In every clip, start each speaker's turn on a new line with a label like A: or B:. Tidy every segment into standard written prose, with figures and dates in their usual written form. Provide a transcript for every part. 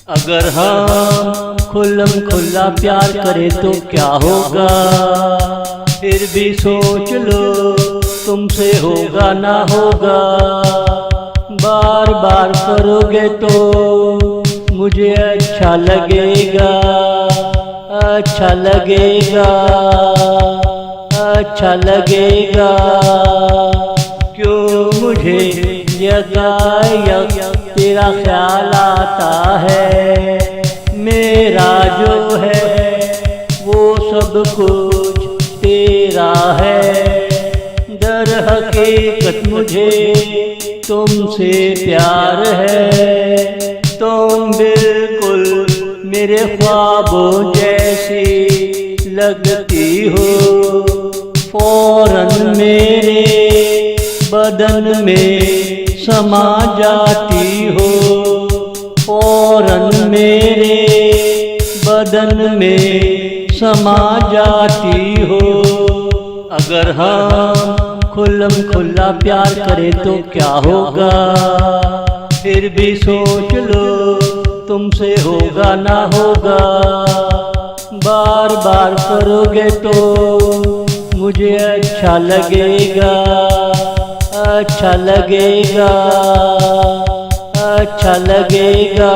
A: अगर हम खुल्लम खुल्ला प्यार करें तो क्या होगा, फिर भी सोच लो तुमसे होगा ना होगा। बार बार करोगे तो मुझे अच्छा लगेगा, अच्छा लगेगा, अच्छा लगेगा। क्यों मुझे यकायक तेरा ख्याल आता है, मेरा जो है वो सब कुछ तेरा है। दर हकीकत मुझे तुमसे प्यार है, तुम बिल्कुल मेरे ख्वाबों जैसी लगती हो। फौरन मेरे बदन में समा जाती हो, फौरन मेरे बदन में समा जाती हो। अगर हम खुल्लम खुल्ला प्यार करें तो क्या होगा, फिर भी सोच लो तुमसे होगा ना होगा। बार बार करोगे तो मुझे अच्छा लगेगा, अच्छा लगेगा, अच्छा लगेगा।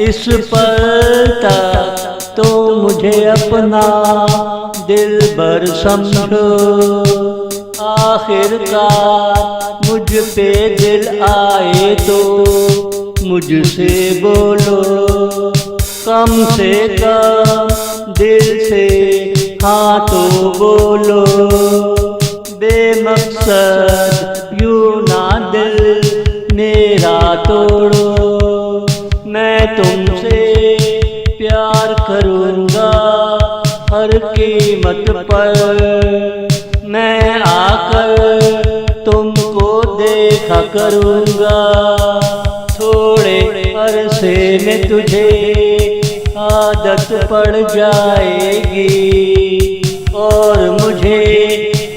A: इस पल तक तो मुझे अपना दिलबर समझो, आखिरकार मुझ पे दिल आए तो मुझसे बोलो। कम से कम दिल से हाँ तो बोलो। बेमकसद यूं ना दिल मेरा तोड़ो। मैं तुमसे प्यार करूँगा हर कीमत पर, मैं आकर तुमको देखा करूँगा। थोड़े अरसे में तुझे आदत पड़ जाएगी और मुझे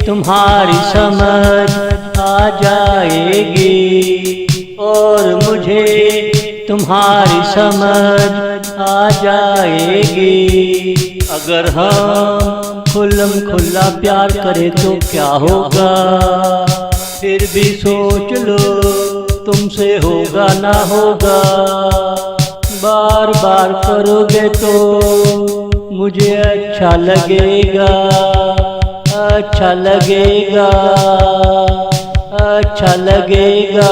A: तुम्हारी समझ आ जाएगी, और मुझे तुम्हारी समझ आ जाएगी। अगर हम खुल्लम खुल्ला प्यार करें तो क्या होगा, फिर भी सोच लो तुमसे होगा ना होगा। बार बार करोगे तो मुझे अच्छा लगेगा, अच्छा लगेगा, अच्छा लगेगा।